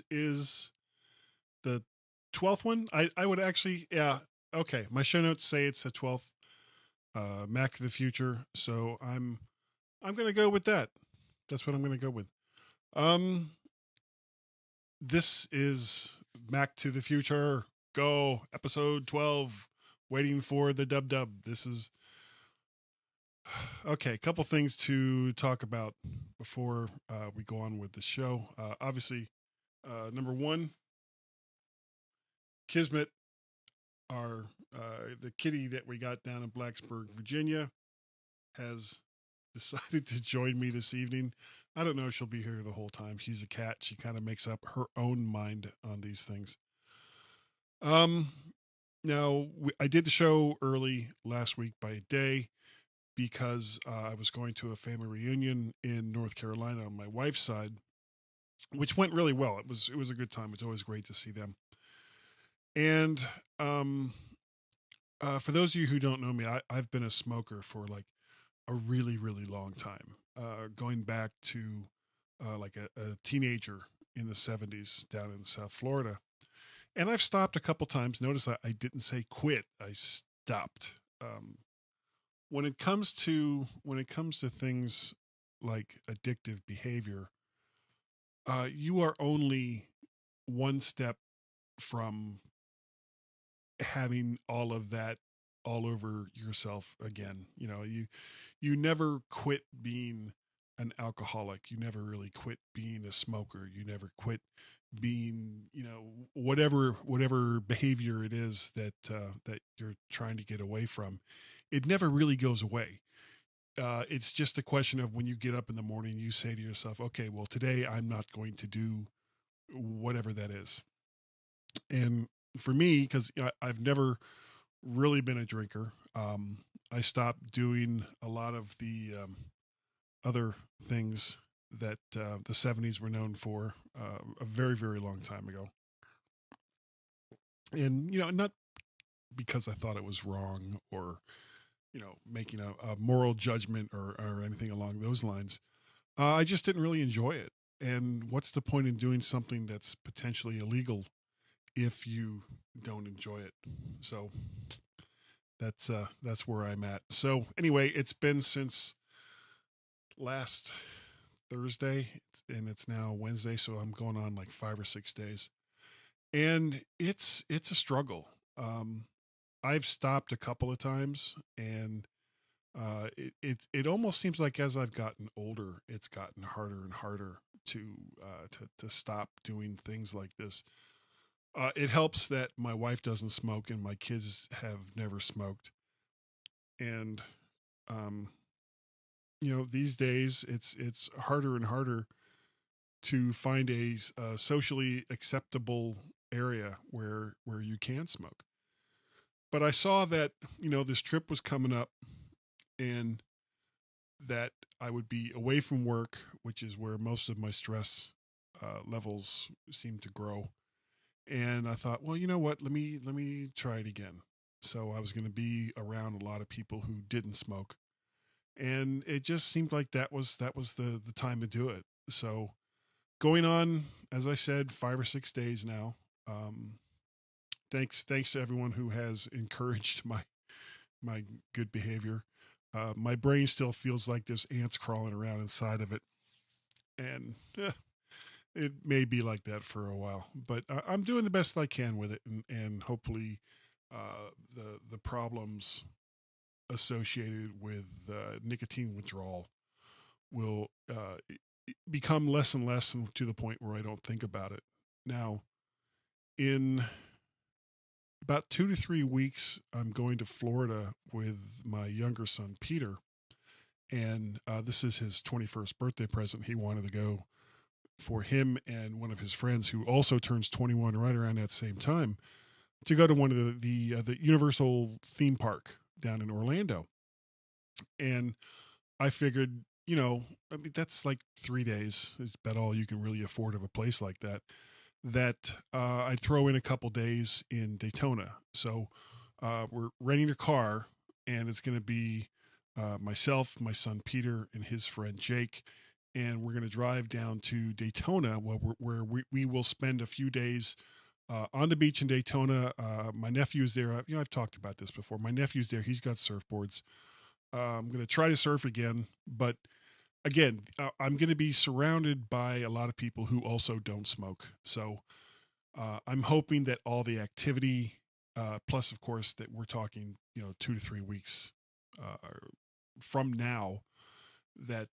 is the 12th one. I would actually, yeah. Okay. My show notes say it's the 12th, Mac to the Future. So I'm going to go with that. That's what I'm going to go with. Um, this is Mac to the Future. Go episode 12. Waiting for the dub. This is okay. A couple things to talk about before we go on with the show. Obviously, number one, Kismet, our the kitty that we got down in Blacksburg, Virginia, has decided to join me this evening. I don't know if she'll be here the whole time. She's a cat. She kind of makes up her own mind on these things. Um, now I did the show early last week by a day because I was going to a family reunion in North Carolina on my wife's side, which went really well. It was a good time. It's always great to see them. And for those of you who don't know me, I've been a smoker for like a really, really long time, going back to like a teenager in the 70s down in South Florida. And I've stopped a couple times. Notice I didn't say quit. I stopped. When it comes to things like addictive behavior, you are only one step from having all of that all over yourself again. You never quit being an alcoholic. You never really quit being a smoker. You never quit being, whatever behavior it is that you're trying to get away from. It never really goes away. It's just a question of when you get up in the morning, you say to yourself, okay, well, today I'm not going to do whatever that is. And for me, because I've never really been a drinker, I stopped doing a lot of the other things that the 70s were known for a very, very long time ago. And, not because I thought it was wrong or, making a moral judgment or anything along those lines. I just didn't really enjoy it. And what's the point in doing something that's potentially illegal if you don't enjoy it? So that's where I'm at. So anyway, it's been since last Thursday, and it's now Wednesday, so I'm going on like 5 or 6 days, and it's a struggle. I've stopped a couple of times, and it almost seems like as I've gotten older, it's gotten harder and harder to stop doing things like this. It helps that my wife doesn't smoke and my kids have never smoked, and um, these days it's harder and harder to find a socially acceptable area where you can smoke. But I saw that this trip was coming up, and that I would be away from work, which is where most of my stress levels seem to grow. And I thought, well, you know what? Let me try it again. So I was going to be around a lot of people who didn't smoke, and it just seemed like that was the time to do it. So going on, as I said, 5 or 6 days now. Um, thanks to everyone who has encouraged my good behavior. My brain still feels like there's ants crawling around inside of it, and it may be like that for a while. But I'm doing the best I can with it, and hopefully, the problems associated with nicotine withdrawal will become less and less, to the point where I don't think about it. Now, in about 2 to 3 weeks, I'm going to Florida with my younger son, Peter. And this is his 21st birthday present. He wanted to go for him and one of his friends who also turns 21 right around that same time, to go to one of the Universal theme park down in Orlando. And I figured, I mean, that's like 3 days. Is about all you can really afford of a place like that. That I'd throw in a couple days in Daytona. So we're renting a car, and it's going to be myself, my son Peter, and his friend Jake, and we're going to drive down to Daytona, where we will spend a few days on the beach in Daytona. My nephew's there. I've talked about this before. My nephew's there. He's got surfboards. I'm going to try to surf again, but again, I'm going to be surrounded by a lot of people who also don't smoke. So I'm hoping that all the activity, plus of course that we're talking, 2 to 3 weeks from now, that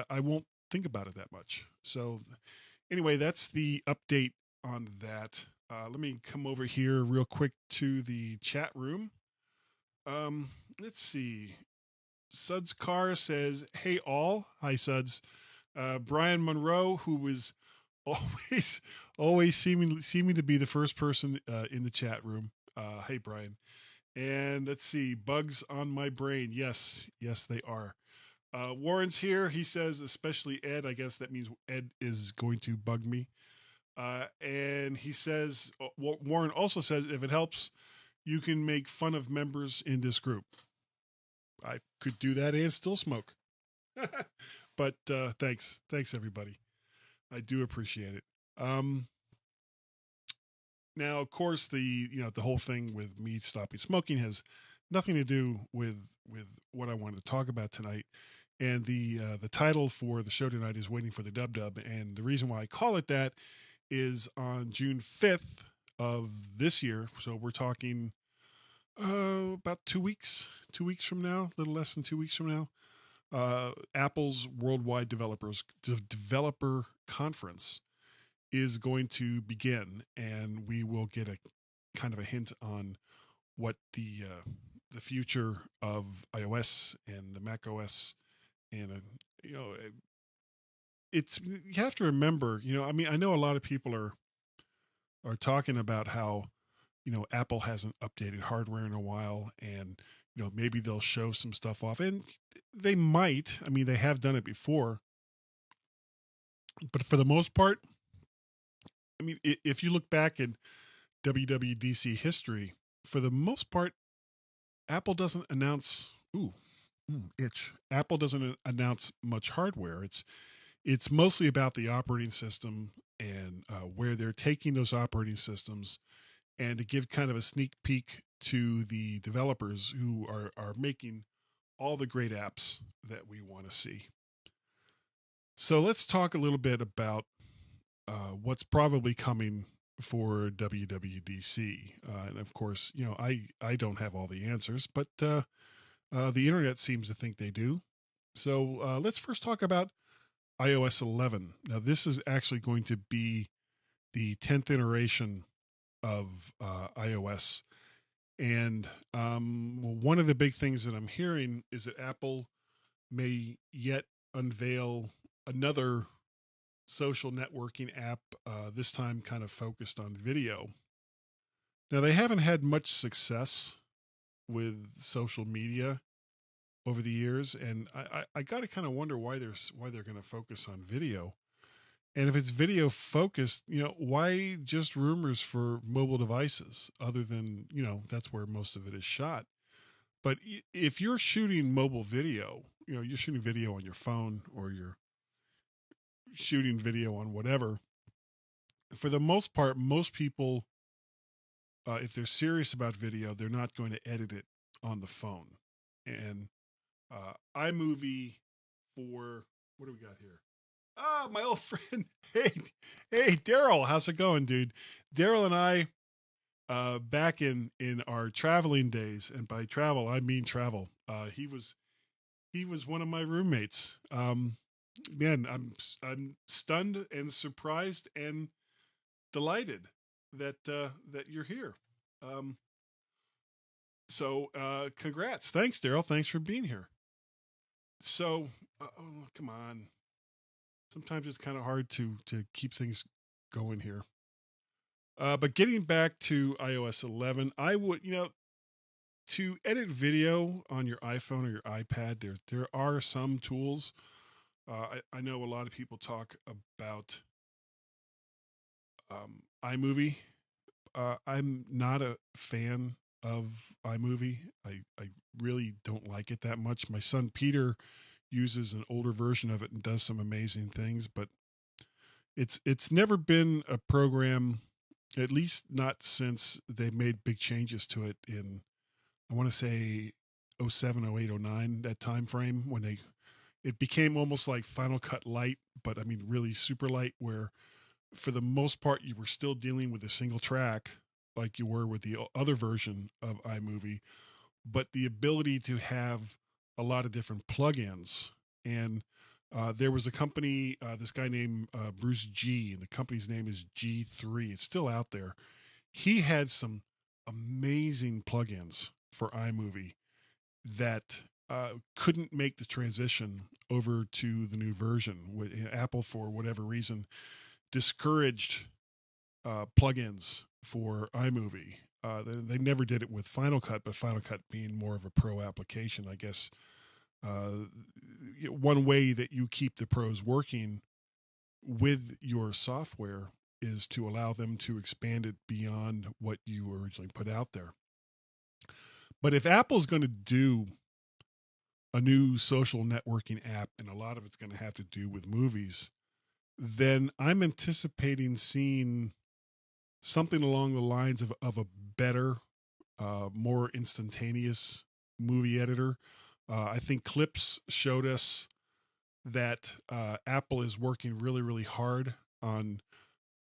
I won't think about it that much. So anyway, that's the update on that. Let me come over here real quick to the chat room. Let's see. Suds Carr says, "Hey all." Hi Suds. Brian Monroe, who was always seeming to be the first person in the chat room. Hey Brian. And let's see, bugs on my brain. Yes, they are. Warren's here. He says, especially Ed. I guess that means Ed is going to bug me. And he says, Warren also says, if it helps, you can make fun of members in this group. I could do that and still smoke. But thanks everybody. I do appreciate it. Now, of course, the whole thing with me stopping smoking has nothing to do with what I wanted to talk about tonight. And the title for the show tonight is Waiting for the Dub. And the reason why I call it that is on June 5th of this year. So we're talking about 2 weeks from now, a little less than 2 weeks from now. Apple's Worldwide Developer Conference is going to begin, and we will get a kind of a hint on what the future of iOS and the Mac OS and it's, you have to remember, I know a lot of people are talking about how Apple hasn't updated hardware in a while, and maybe they'll show some stuff off, and they might. I mean, they have done it before, but for the most part, I mean, if you look back in WWDC history, for the most part, Apple doesn't announce. Apple doesn't announce much hardware. It's mostly about the operating system and where they're taking those operating systems, and to give kind of a sneak peek to the developers who are making all the great apps that we want to see. So let's talk a little bit about what's probably coming for WWDC. And of course, I don't have all the answers, but the internet seems to think they do. So let's first talk about iOS 11. Now, this is actually going to be the 10th iteration of iOS. And one of the big things that I'm hearing is that Apple may yet unveil another social networking app, this time kind of focused on video. Now, they haven't had much success with social media over the years, and I got to kind of wonder why they're going to focus on video. And if it's video focused, why just rumors for mobile devices, other than, that's where most of it is shot. But if you're shooting mobile video, you're shooting video on your phone, or you're shooting video on whatever, for the most part, most people, if they're serious about video, they're not going to edit it on the phone. And iMovie for, what do we got here? Ah, my old friend. Hey, Daryl, how's it going, dude? Daryl and I, back in our traveling days, and by travel I mean travel. He was one of my roommates. Man, I'm stunned and surprised and delighted that you're here. So congrats, thanks, Daryl. Thanks for being here. So, come on. Sometimes it's kind of hard to keep things going here. But getting back to iOS 11, I would, to edit video on your iPhone or your iPad, there are some tools. I know a lot of people talk about iMovie. I'm not a fan of iMovie. I really don't like it that much. My son Peter uses an older version of it and does some amazing things. But it's never been a program, at least not since they made big changes to it in, I want to say, '07, '08, '09, that time frame when it became almost like Final Cut Light, but I mean really super light, where for the most part you were still dealing with a single track like you were with the other version of iMovie, but the ability to have a lot of different plugins. And there was a company, this guy named Bruce G, and the company's name is G3. It's still out there. He had some amazing plugins for iMovie that couldn't make the transition over to the new version. Apple, for whatever reason, discouraged plugins for iMovie. They never did it with Final Cut, but Final Cut being more of a pro application, I guess. One way that you keep the pros working with your software is to allow them to expand it beyond what you originally put out there. But if Apple's going to do a new social networking app, and a lot of it's going to have to do with movies, then I'm anticipating seeing something along the lines of a better, more instantaneous movie editor. I think Clips showed us that Apple is working really, really hard on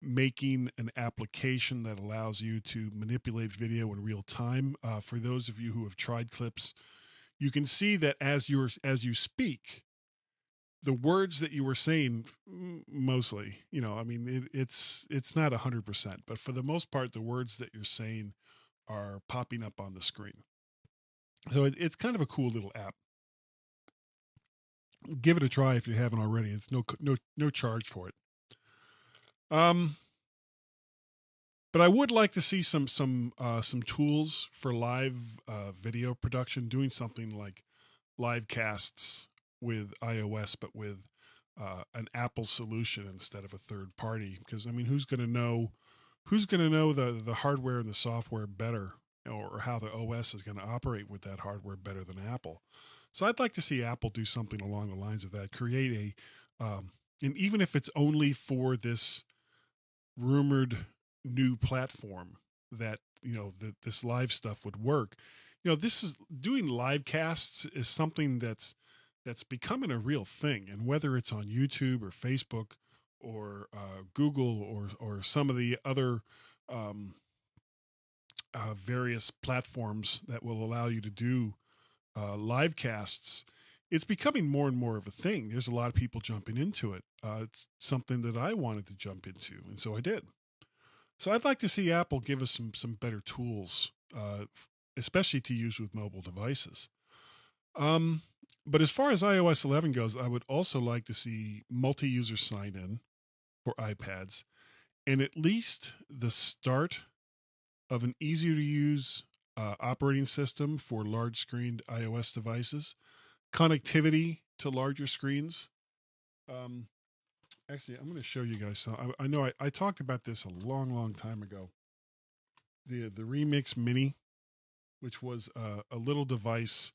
making an application that allows you to manipulate video in real time. For those of you who have tried Clips, you can see that as you speak, the words that you were saying, mostly, I mean, it's not 100%, but for the most part, the words that you're saying are popping up on the screen. So it's kind of a cool little app. Give it a try if you haven't already. It's no charge for it. But I would like to see some tools for live video production, doing something like live casts with iOS, but with an Apple solution instead of a third party. Because I mean, who's going to know the hardware and the software better, or how the OS is going to operate with that hardware better than Apple? So I'd like to see Apple do something along the lines of that. Create and even if it's only for this rumored new platform that that this live stuff would work. This is doing live casts is something that's becoming a real thing, and whether it's on YouTube or Facebook or Google or some of the other various platforms that will allow you to do live casts, it's becoming more and more of a thing. There's a lot of people jumping into it. It's something that I wanted to jump into, and so I did. So I'd like to see Apple give us some better tools, especially to use with mobile devices. But as far as iOS 11 goes, I would also like to see multi-user sign-in for iPads, and at least the start of an easier-to-use operating system for large-screened iOS devices, connectivity to larger screens. Actually, I'm going to show you guys some. I know I talked about this a long time ago. The Remix Mini, which was a little device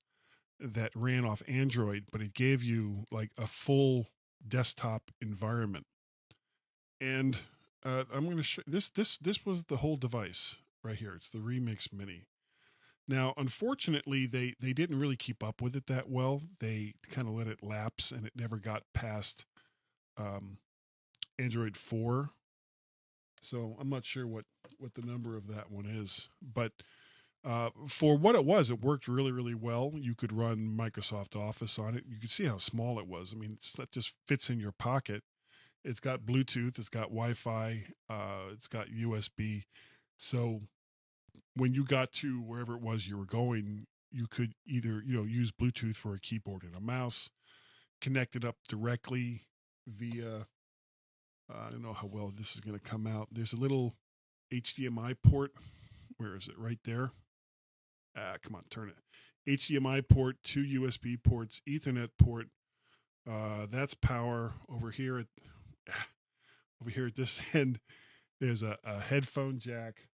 that ran off Android, but it gave you like a full desktop environment. And I'm going to show this. This was the whole device right here. It's the Remix Mini. Now, unfortunately, they didn't really keep up with it that well. They kind of let it lapse, and it never got past Android 4. So I'm not sure what the number of that one is, but for what it worked really, really well. You could run Microsoft Office on it. You could see how small it was. I mean, that just fits in your pocket. It's got Bluetooth, it's got Wi-Fi, it's got USB. So when you got to wherever it was you were going, you could either, use Bluetooth for a keyboard and a mouse, connect it up directly via, I don't know how well this is going to come out. There's a little HDMI port. Where is it? Right there. Come on, turn it. HDMI port, 2 USB ports, Ethernet port. That's power. Over here at this end, there's a headphone jack.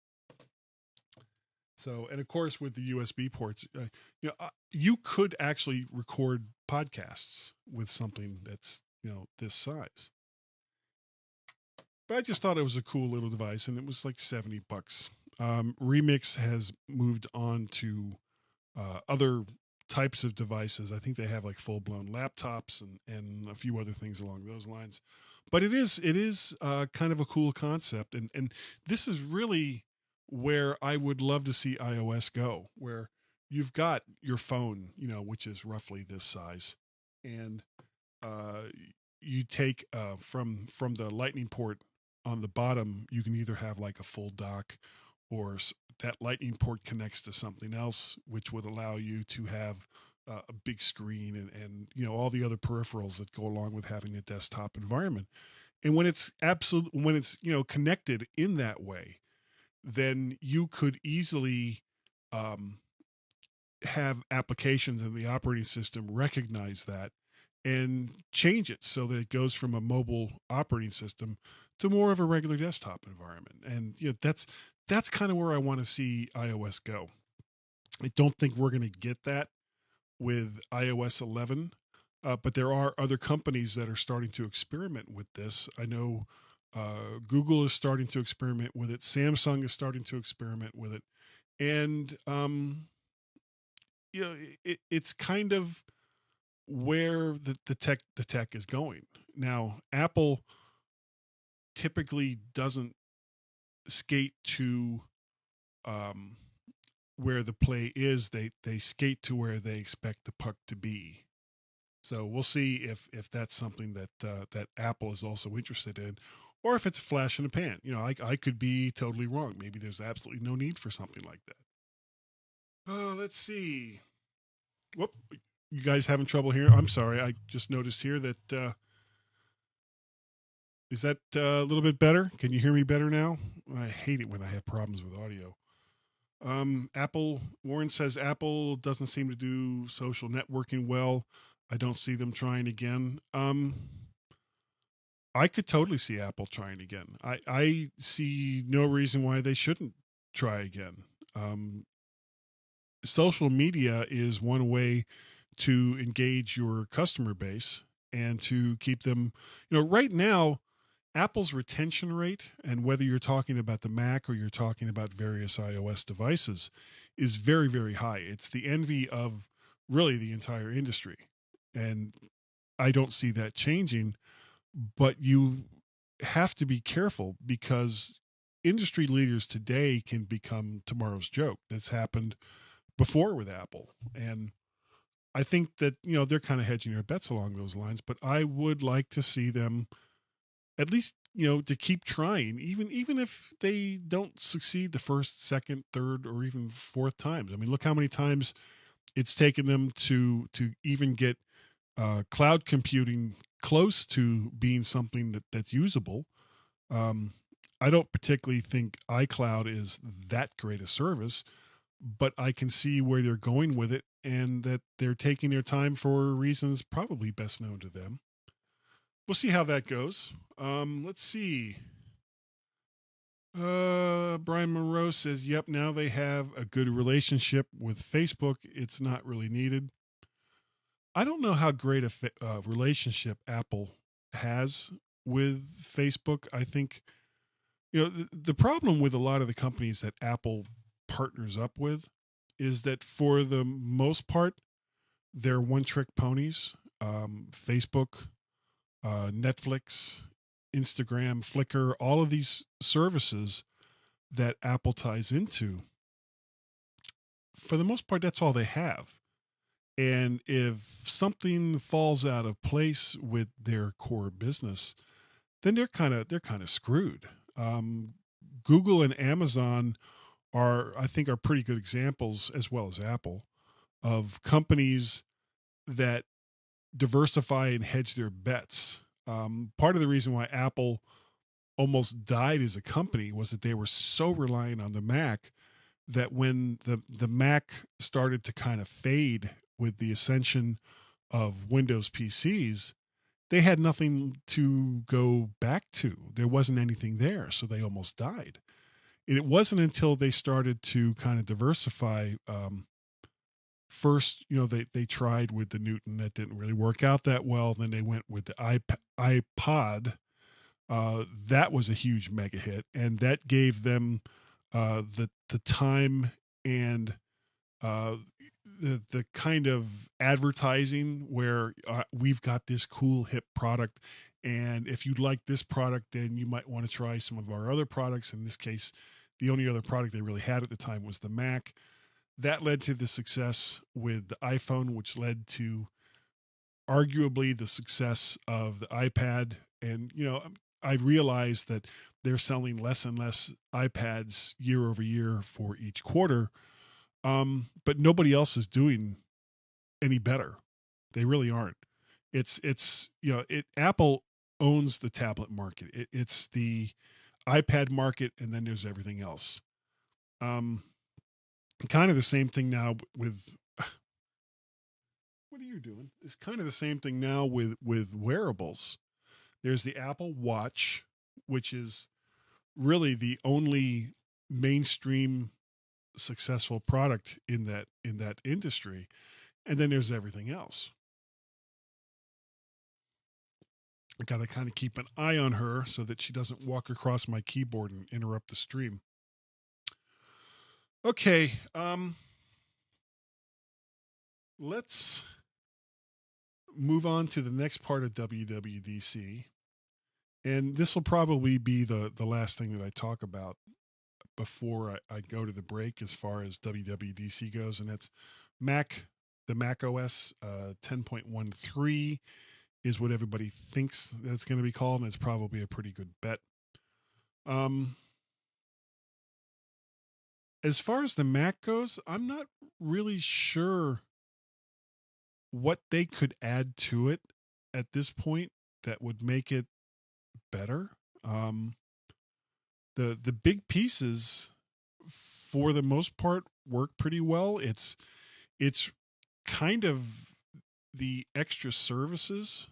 So, and of course, with the USB ports, you could actually record podcasts with something that's this size. But I just thought it was a cool little device, and it was like $70. Remix has moved on to other types of devices. I think they have like full blown laptops and a few other things along those lines. But it is kind of a cool concept, and this is really where I would love to see iOS go, where you've got your phone, which is roughly this size, and uh, you take from the Lightning port on the bottom, you can either have like a full dock, or that Lightning port connects to something else, which would allow you to have a big screen and all the other peripherals that go along with having a desktop environment. And when it's connected in that way, then you could easily um, have applications in the operating system recognize that and change it so that it goes from a mobile operating system to more of a regular desktop environment. And that's kind of where I want to see iOS go. I don't think we're going to get that with iOS 11, but there are other companies that are starting to experiment with this. I know Google is starting to experiment with it. Samsung is starting to experiment with it, and it's kind of where the tech is going now. Apple typically doesn't skate to um, where the play is. They skate to where they expect the puck to be. So we'll see if that's something that Apple is also interested in, or if it's a flash in the pan. I could be totally wrong. Maybe there's absolutely no need for something like that. Let's see. Whoop. You guys having trouble here? I'm sorry. I just noticed here that is that a little bit better? Can you hear me better now? I hate it when I have problems with audio. Apple, Warren says Apple doesn't seem to do social networking well. I don't see them trying again. I could totally see Apple trying again. I see no reason why they shouldn't try again. Social media is one way to engage your customer base and to keep them, right now, Apple's retention rate, and whether you're talking about the Mac or you're talking about various iOS devices, is very, very high. It's the envy of really the entire industry. And I don't see that changing, but you have to be careful because industry leaders today can become tomorrow's joke. That's happened before with Apple. And I think that, they're kind of hedging their bets along those lines, but I would like to see them at least, to keep trying, even if they don't succeed the first, second, third, or even fourth times. I mean, look how many times it's taken them to even get cloud computing close to being something that's usable. Um, I don't particularly think iCloud is that great a service, but I can see where they're going with it and that they're taking their time for reasons probably best known to them. We'll see how that goes. Let's see. Brian Monroe says, "Yep, now they have a good relationship with Facebook. It's not really needed." I don't know how great a relationship Apple has with Facebook. I think the problem with a lot of the companies that Apple partners up with is that for the most part, they're one-trick ponies. Facebook, Netflix, Instagram, Flickr, all of these services that Apple ties into, for the most part, that's all they have. And if something falls out of place with their core business, then they're kind of screwed. Google and Amazon I think, are pretty good examples, as well as Apple, of companies that diversify and hedge their bets. Part of the reason why Apple almost died as a company was that they were so reliant on the Mac that when the Mac started to kind of fade with the ascension of Windows PCs, they had nothing to go back to. There wasn't anything there, so they almost died. it wasn't until they started to kind of diversify. First, they tried with the Newton, that didn't really work out that well. Then they went with the iPod. That was a huge mega hit, and that gave them the time and uh, the kind of advertising where we've got this cool hip product, and if you like this product, then you might want to try some of our other products. In this case, the only other product they really had at the time was the Mac. That led to the success with the iPhone, which led to arguably the success of the iPad. And I realized that they're selling less and less iPads year over year for each quarter, but nobody else is doing any better. They really aren't. Apple owns the tablet market. It's the iPad market, and then there's everything else. Kind of the same thing now with what are you doing? It's kind of the same thing now with wearables. There's the Apple Watch, which is really the only mainstream successful product in that industry, and then there's everything else. I got to kind of keep an eye on her so that she doesn't walk across my keyboard and interrupt the stream. Okay, let's move on to the next part of WWDC. And this will probably be the last thing that I talk about before I go to the break as far as WWDC goes. And that's the Mac OS 10.13 is what everybody thinks that's going to be called. And it's probably a pretty good bet. As far as the Mac goes, I'm not really sure what they could add to it at this point that would make it better. The big pieces, for the most part, work pretty well. It's kind of the extra services.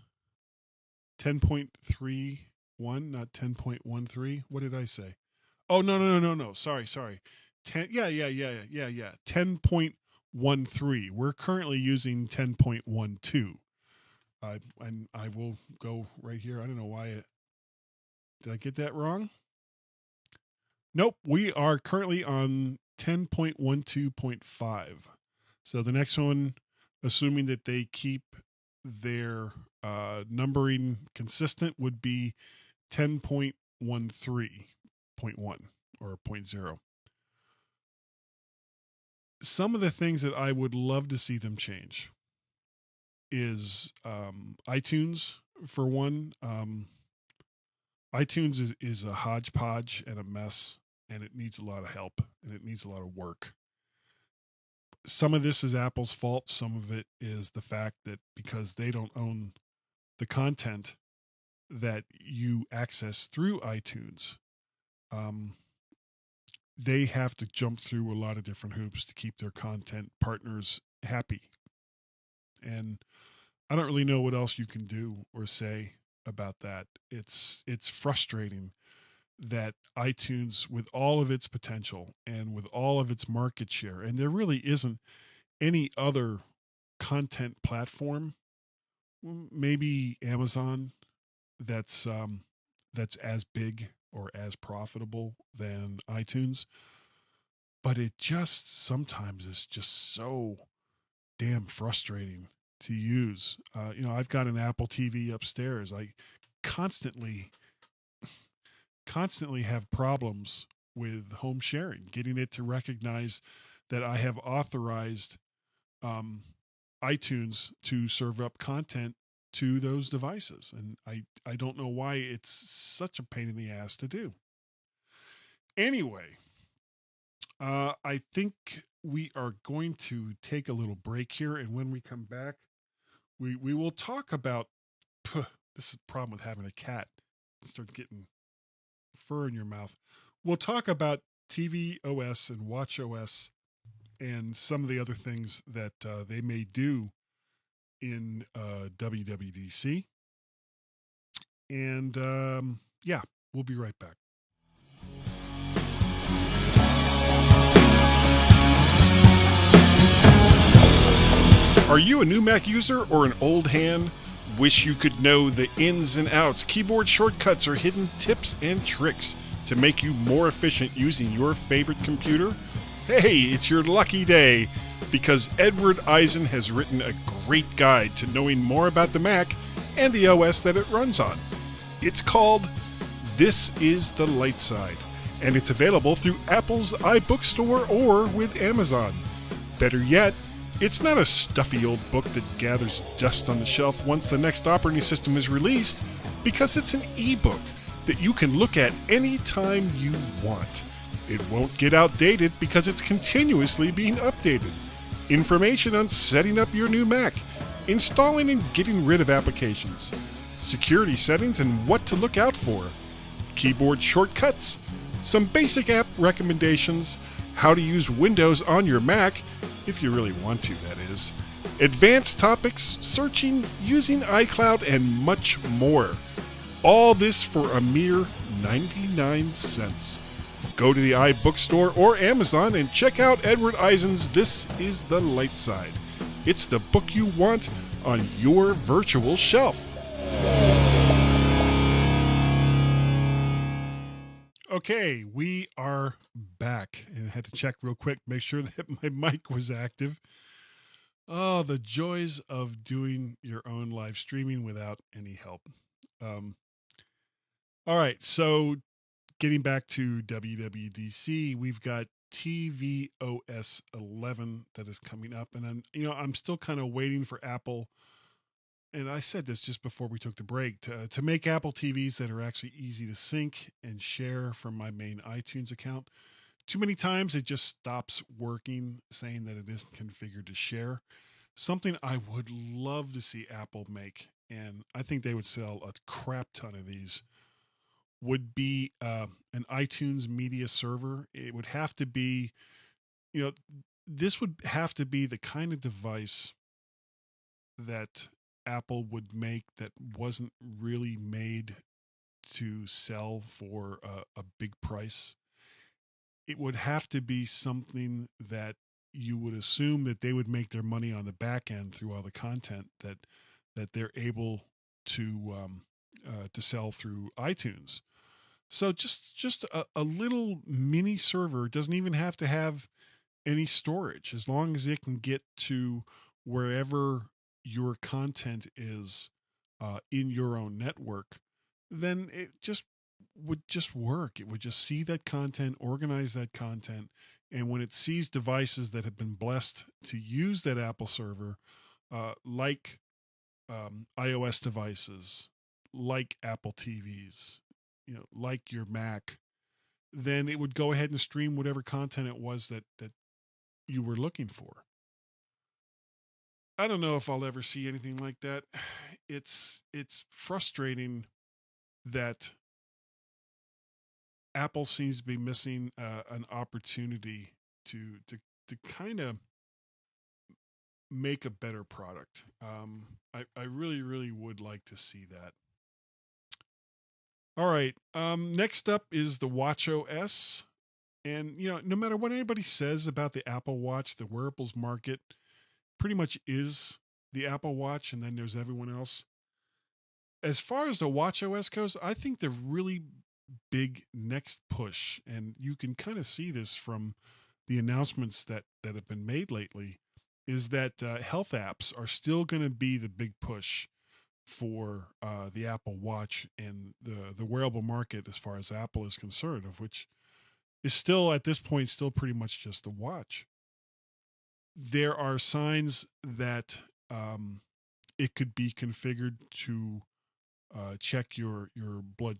10.31, not 10.13. What did I say? Oh, no. Sorry. 10. Yeah. 10.13. We're currently using 10.12. And I will go right here. I don't know why did I get that wrong? Nope. We are currently on 10.12.5. So the next one, assuming that they keep their numbering consistent, would be 10.13.1 or 0.0. Some of the things that I would love to see them change is iTunes, for one. iTunes is a hodgepodge and a mess, and it needs a lot of help, and it needs a lot of work. Some of this is Apple's fault. Some of it is the fact that because they don't own the content that you access through iTunes, they have to jump through a lot of different hoops to keep their content partners happy. And I don't really know what else you can do or say about that. It's frustrating that iTunes, with all of its potential and with all of its market share, and there really isn't any other content platform, maybe Amazon, that's as big or as profitable than iTunes, but it just sometimes is just so damn frustrating to use. I've got an Apple TV upstairs. I constantly have problems with home sharing, getting it to recognize that I have authorized iTunes to serve up content to those devices. And I don't know why it's such a pain in the ass to do. Anyway, I think we are going to take a little break here. And when we come back, we will talk about, this is the problem with having a cat. Start getting fur in your mouth. We'll talk about TV OS and Watch OS and some of the other things that they may do in WWDC. And we'll be right back. Are you a new Mac user or an old hand? Wish you could know the ins and outs, keyboard shortcuts, or hidden tips and tricks to make you more efficient using your favorite computer? Hey, it's your lucky day, because Edward Eisen has written a great guide to knowing more about the Mac and the OS that it runs on. It's called This is the Light Side, and it's available through Apple's iBookstore or with Amazon. Better yet, it's not a stuffy old book that gathers dust on the shelf once the next operating system is released, because it's an ebook that you can look at any time you want. It won't get outdated because it's continuously being updated. Information on setting up your new Mac, installing and getting rid of applications, security settings and what to look out for, keyboard shortcuts, some basic app recommendations, how to use Windows on your Mac, if you really want to, that is, advanced topics, searching, using iCloud, and much more. All this for a mere 99 cents. Go to the iBookstore or Amazon and check out Edward Eisen's This is the Light Side. It's the book you want on your virtual shelf. Okay, we are back, and I had to check real quick, make sure that my mic was active. Oh, the joys of doing your own live streaming without any help. All right, so getting back to WWDC, we've got tvOS 11 that is coming up, and I'm still kind of waiting for Apple. And I said this just before we took the break, to make Apple TVs that are actually easy to sync and share from my main iTunes account. Too many times it just stops working, saying that it isn't configured to share. Something I would love to see Apple make, and I think they would sell a crap ton of these, would be an iTunes media server. It would have to be, this would have to be the kind of device that Apple would make that wasn't really made to sell for a big price. It would have to be something that you would assume that they would make their money on the back end through all the content that they're able to sell through iTunes. So just a little mini server. Doesn't even have to have any storage, as long as it can get to wherever your content is in your own network, then it would just work. It would just see that content, organize that content, and when it sees devices that have been blessed to use that Apple server, like iOS devices, like Apple TVs, like your Mac, then it would go ahead and stream whatever content it was that you were looking for. I don't know if I'll ever see anything like that. It's frustrating that Apple seems to be missing an opportunity to kind of make a better product. I really, really would like to see that. All right. Next up is the Watch OS. And, no matter what anybody says about the Apple Watch, the wearables market pretty much is the Apple Watch, and then there's everyone else. As far as the Watch OS goes, I think the really big next push, and you can kind of see this from the announcements that have been made lately, is that health apps are still going to be the big push for the Apple Watch and the wearable market as far as Apple is concerned, of which is still at this point still pretty much just the watch. There are signs that it could be configured to check your blood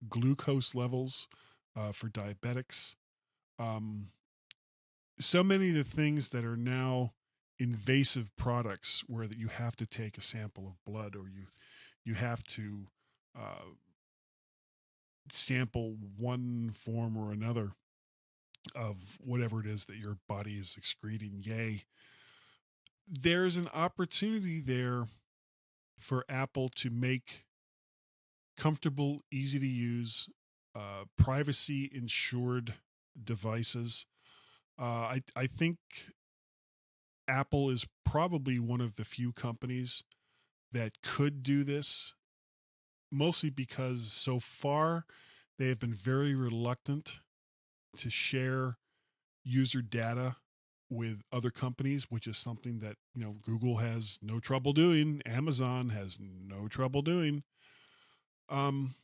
glucose levels for diabetics. So many of the things that are now invasive products, where that you have to take a sample of blood, or you have to sample one form or another of whatever it is that your body is excreting. Yay. There's an opportunity there for Apple to make comfortable, easy to use, privacy insured devices. I think Apple is probably one of the few companies that could do this, mostly because so far they have been very reluctant to share user data with other companies, which is something that, Google has no trouble doing, Amazon has no trouble doing. Um,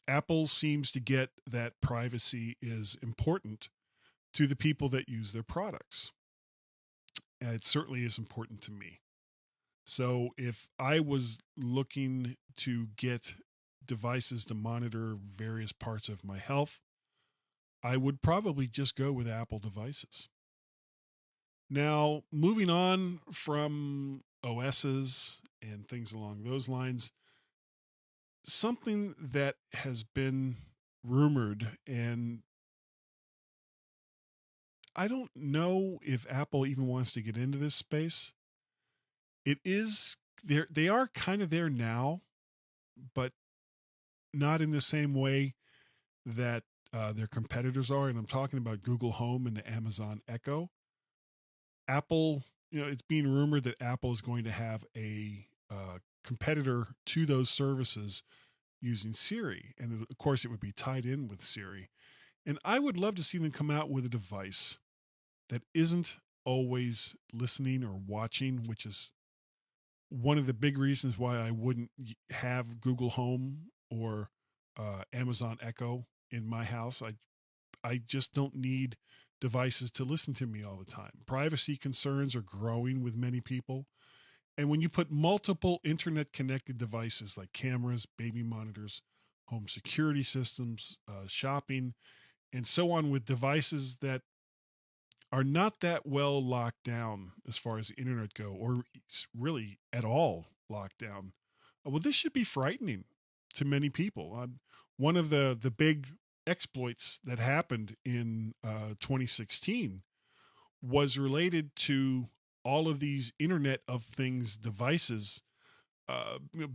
Apple seems to get that privacy is important to the people that use their products. And it certainly is important to me. So if I was looking to get devices to monitor various parts of my health, I would probably just go with Apple devices. Now, moving on from OSs and things along those lines, something that has been rumored, and I don't know if Apple even wants to get into this space. It is there, they are kind of there now, but not in the same way that their competitors are. And I'm talking about Google Home and the Amazon Echo. Apple, it's being rumored that Apple is going to have a competitor to those services using Siri. And of course, it would be tied in with Siri. And I would love to see them come out with a device that isn't always listening or watching, which is one of the big reasons why I wouldn't have Google Home or Amazon Echo in my house. I just don't need devices to listen to me all the time. Privacy concerns are growing with many people. And when you put multiple internet connected devices like cameras, baby monitors, home security systems, shopping, and so on with devices that are not that well locked down as far as the internet go, or really at all locked down, well, this should be frightening to many people. One of the big exploits that happened in 2016 was related to all of these Internet of Things devices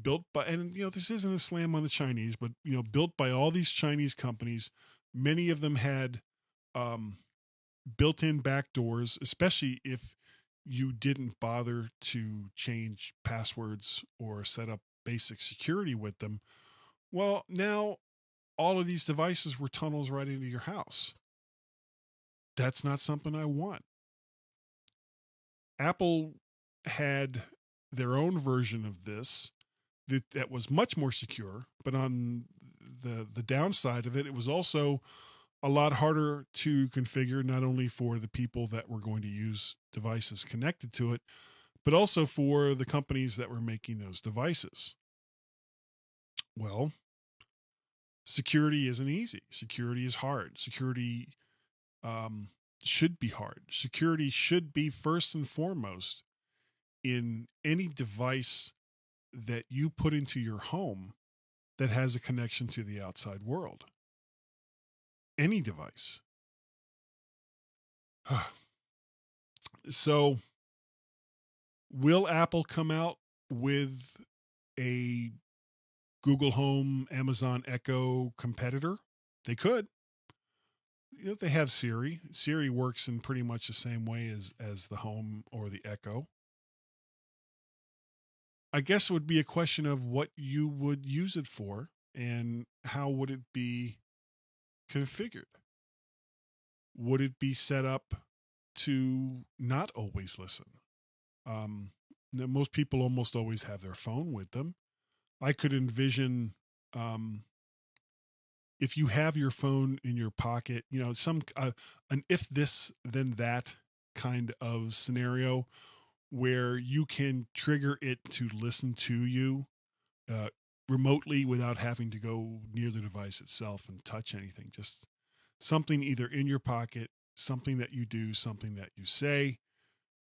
built by, and this isn't a slam on the Chinese, but built by all these Chinese companies. Many of them had um, built-in backdoors, especially if you didn't bother to change passwords or set up basic security with them. Well, now all of these devices were tunnels right into your house. That's not something I want. Apple had their own version of this that was much more secure, but on the downside of it, it was also a lot harder to configure, not only for the people that were going to use devices connected to it, but also for the companies that were making those devices. Well, security isn't easy. Security is hard. Security um, should be hard. Security should be first and foremost in any device that you put into your home that has a connection to the outside world. Any device. So, will Apple come out with a Google Home, Amazon Echo competitor? They could. They have Siri. Siri works in pretty much the same way as the Home or the Echo. I guess it would be a question of what you would use it for and how would it be configured. Would it be set up to not always listen? Um, Most people almost always have their phone with them. I could envision um, if you have your phone in your pocket, some an if this then that kind of scenario where you can trigger it to listen to you uh, remotely without having to go near the device itself and touch anything. Just something either in your pocket, something that you do, something that you say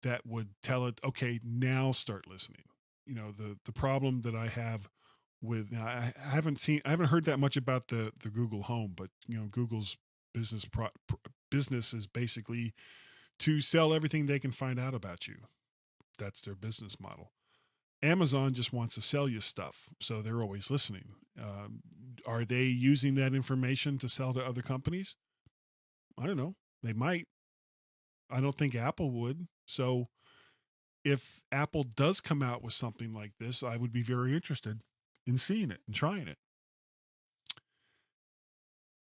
that would tell it, okay, now start listening. The problem that I have with, now, I haven't heard that much about the Google Home, but Google's business is basically to sell everything they can find out about you. That's their business model. Amazon just wants to sell you stuff, so they're always listening. Are they using that information to sell to other companies? I don't know. They might. I don't think Apple would. So if Apple does come out with something like this, I would be very interested in seeing it and trying it.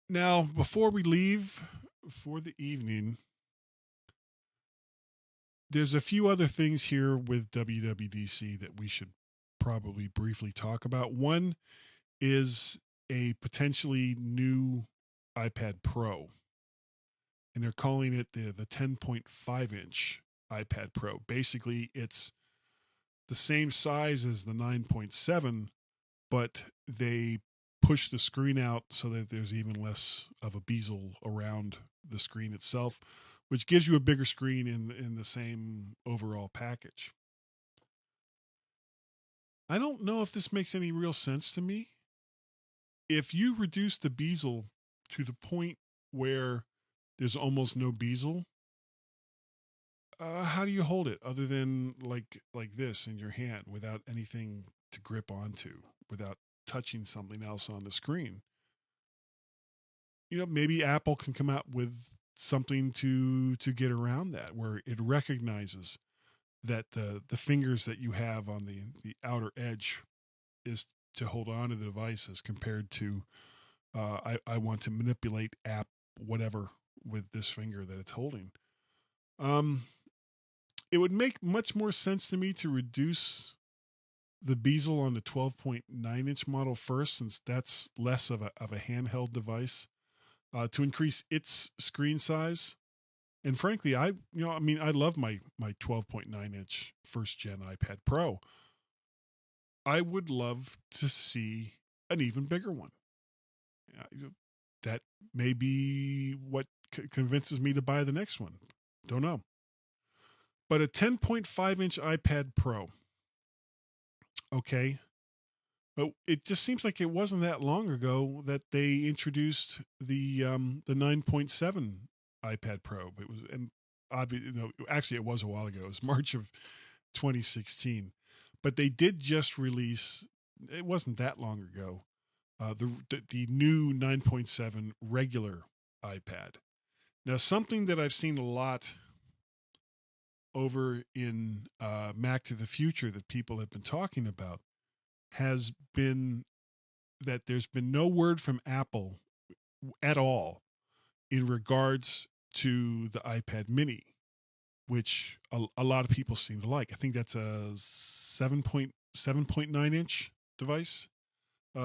Now, before we leave for the evening, there's a few other things here with WWDC that we should probably briefly talk about. One is a potentially new iPad Pro, and they're calling it the 10.5 inch iPad Pro. Basically, it's the same size as the 9.7, but they push the screen out so that there's even less of a bezel around the screen itself, which gives you a bigger screen in the same overall package. I don't know if this makes any real sense to me. If you reduce the bezel to the point where there's almost no bezel, how do you hold it other than like this in your hand without anything to grip onto, without touching something else on the screen? Maybe Apple can come out with something to get around that, where it recognizes that the fingers that you have on the outer edge is to hold on to the device, as compared to I want to manipulate app whatever with this finger that it's holding. It would make much more sense to me to reduce the bezel on the 12.9 inch model first, since that's less of a handheld device, to increase its screen size. And frankly, I love my 12.9 inch first gen iPad Pro. I would love to see an even bigger one. That may be what convinces me to buy the next one. Don't know. But a 10.5 inch iPad Pro. Okay. But it just seems like it wasn't that long ago that they introduced the 9.7 iPad Pro. It was, and actually it was a while ago. It was March of 2016. But they did just release, it wasn't that long ago, the new 9.7 regular iPad. Now, something that I've seen a lot over in Mac to the Future that people have been talking about has been that there's been no word from Apple at all in regards to the iPad mini, which a lot of people seem to like. I think that's a 7.9 inch device.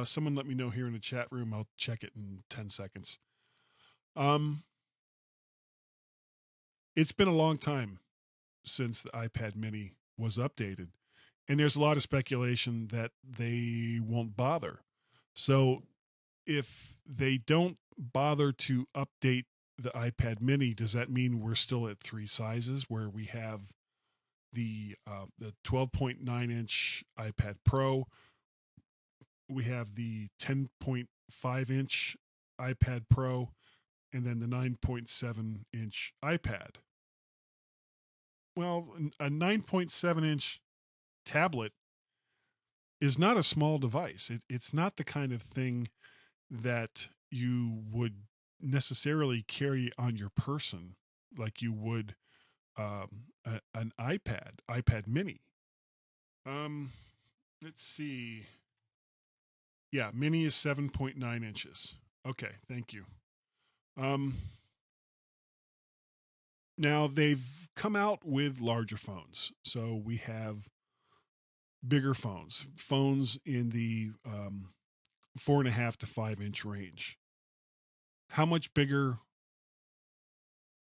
Someone let me know here in the chat room. I'll check it in 10 seconds. It's been a long time since the iPad mini was updated, and there's a lot of speculation that they won't bother. So if they don't bother to update the iPad mini, does that mean we're still at three sizes, where we have the 12.9 inch iPad Pro, we have the 10.5 inch iPad Pro, and then the 9.7 inch iPad? Well, a 9.7 inch tablet is not a small device. It's not the kind of thing that you would necessarily carry on your person like you would an iPad mini. Let's see. Yeah, mini is 7.9 inches. Okay, thank you. Now they've come out with larger phones. So we have bigger phones in the 4.5 to 5 inch range. How much bigger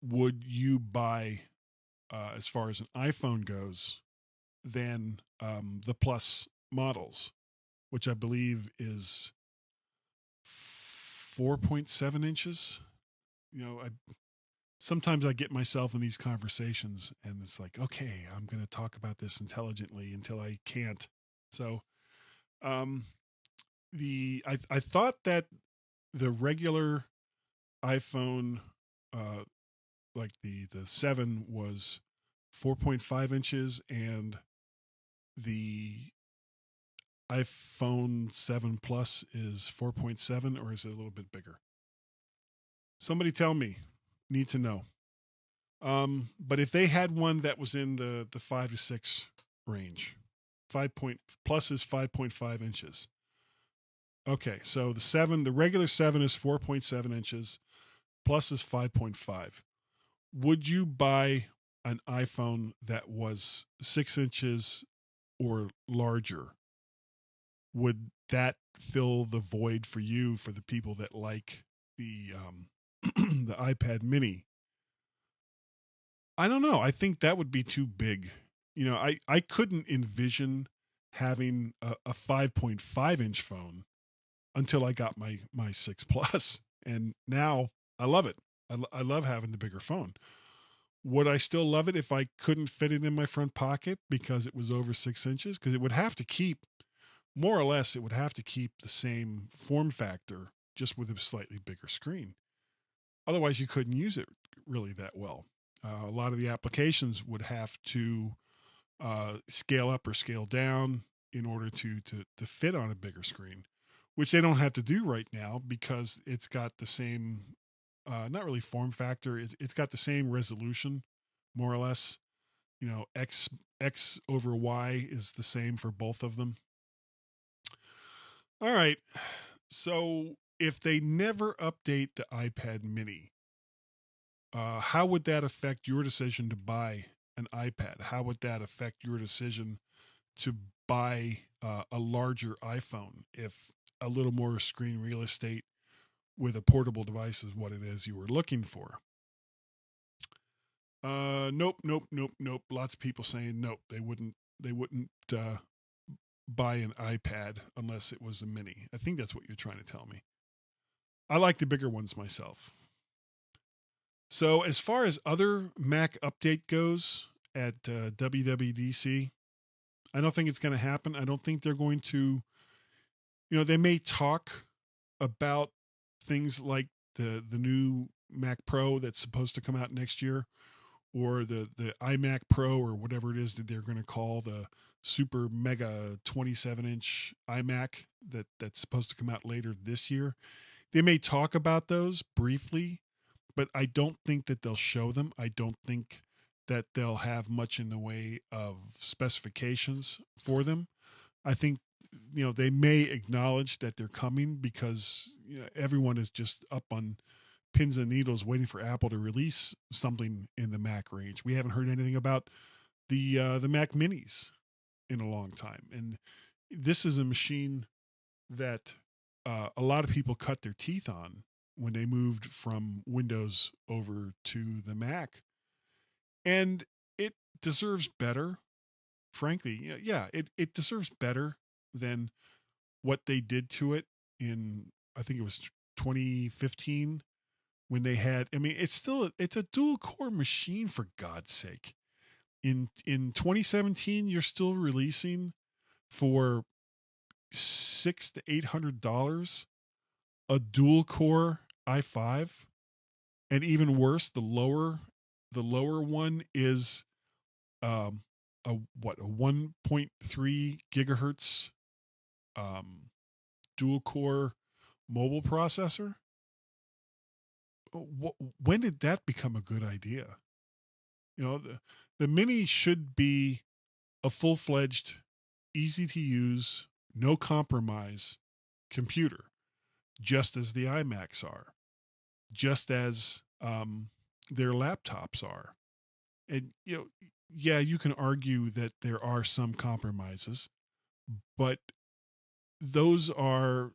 would you buy, as far as an iPhone goes, than the Plus models, which I believe is 4.7 inches? Sometimes I get myself in these conversations and it's like, okay, I'm going to talk about this intelligently until I can't. So, I thought that the regular iPhone, like the 7 was 4.5 inches, and the iPhone 7 Plus is 4.7, or is it a little bit bigger? Somebody tell me. Need to know. But if they had one that was in the 5 to 6 range, 5 point plus is 5.5 inches. Okay, so the regular 7 is 4.7 inches, plus is 5.5. Would you buy an iPhone that was 6 inches or larger? Would that fill the void for you, for the people that like the the iPad Mini? I don't know. I think that would be too big. I couldn't envision having a 5.5 inch phone until I got my 6 Plus, and now I love it. I love having the bigger phone. Would I still love it if I couldn't fit it in my front pocket because it was over 6 inches? Because it would have to keep, more or less, it would have to keep the same form factor, just with a slightly bigger screen. Otherwise, you couldn't use it really that well. A lot of the applications would have to scale up or scale down in order to fit on a bigger screen, which they don't have to do right now because it's got the same, not really form factor. It's got the same resolution, more or less. X over Y is the same for both of them. All right. So if they never update the iPad Mini, how would that affect your decision to buy an iPad? How would that affect your decision to buy a larger iPhone if a little more screen real estate with a portable device is what it is you were looking for? Nope, nope, nope, nope. Lots of people saying nope. They wouldn't buy an iPad unless it was a mini. I think that's what you're trying to tell me. I like the bigger ones myself. So as far as other Mac update goes at WWDC, I don't think it's going to happen. I don't think they're going to, they may talk about things like the new Mac Pro that's supposed to come out next year, or the iMac Pro, or whatever it is that they're going to call the super mega 27-inch iMac that's supposed to come out later this year. They may talk about those briefly, but I don't think that they'll show them. I don't think that they'll have much in the way of specifications for them. I think they may acknowledge that they're coming because everyone is just up on pins and needles waiting for Apple to release something in the Mac range. We haven't heard anything about the Mac Minis in a long time, and this is a machine that a lot of people cut their teeth on when they moved from Windows over to the Mac, and it deserves better. Frankly, yeah, it deserves better than what they did to it in, I think it was 2015, when they had, I mean, it's a dual core machine, for God's sake. In 2017, you're still releasing for $600 to $800 a dual core i5, and even worse, the lower one is a 1.3 gigahertz dual core mobile processor. When did that become a good idea? The Mini should be a full-fledged, easy to use, no compromise computer, just as the iMacs are, just as their laptops are. And yeah, you can argue that there are some compromises, but those are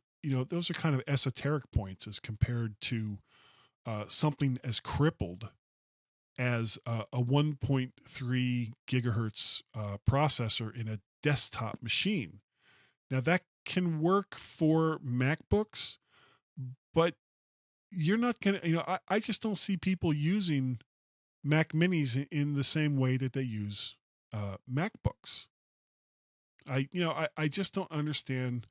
kind of esoteric points as compared to something as crippled as a 1.3 gigahertz processor in a desktop machine. Now that can work for MacBooks, but you're not going to, I just don't see people using Mac Minis in the same way that they use MacBooks. I just don't understand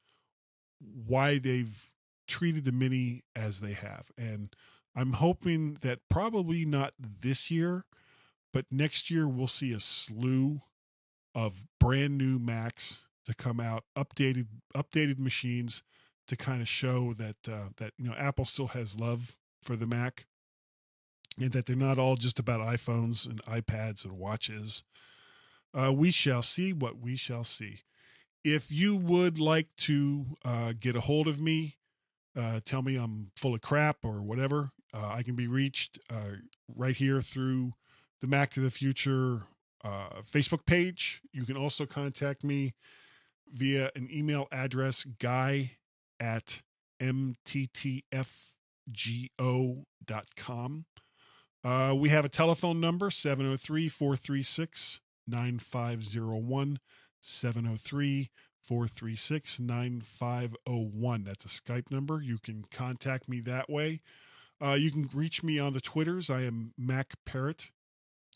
why they've treated the Mini as they have. And I'm hoping that probably not this year, but next year we'll see a slew of brand new Macs to come out, updated machines to kind of show that Apple still has love for the Mac. and that they're not all just about iPhones and iPads and watches. We shall see what we shall see. If you would like to get a hold of me, tell me I'm full of crap or whatever, I can be reached right here through the Mac to the Future Facebook page. You can also contact me via an email address, guy@mttfgo.com. We have a telephone number, 703-436-9501, 703-436-9501. That's a Skype number. You can contact me that way. You can reach me on the Twitters. I am Mac Parrot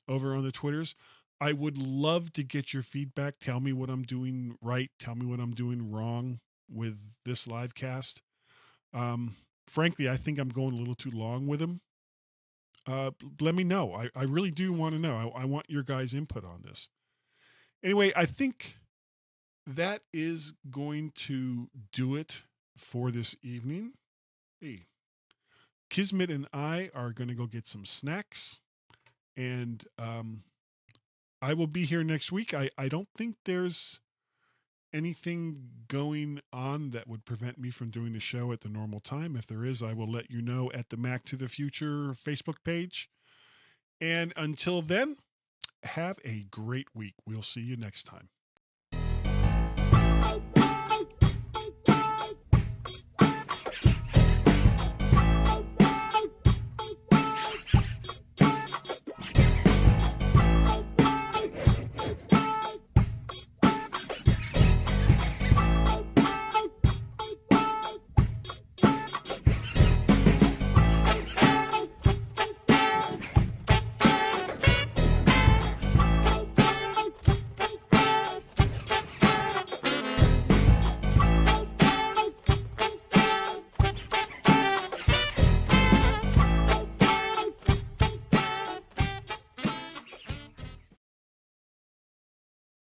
over on the Twitters. I would love to get your feedback. Tell me what I'm doing right. Tell me what I'm doing wrong with this live cast. Frankly, I think I'm going a little too long with them. Let me know. I really do want to know. I want your guys' input on this. Anyway, I think that is going to do it for this evening. Hey, Kismet and I are going to go get some snacks, and I will be here next week. I don't think there's anything going on that would prevent me from doing the show at the normal time. If there is, I will let you know at the Mac to the Future Facebook page. And until then, have a great week. We'll see you next time.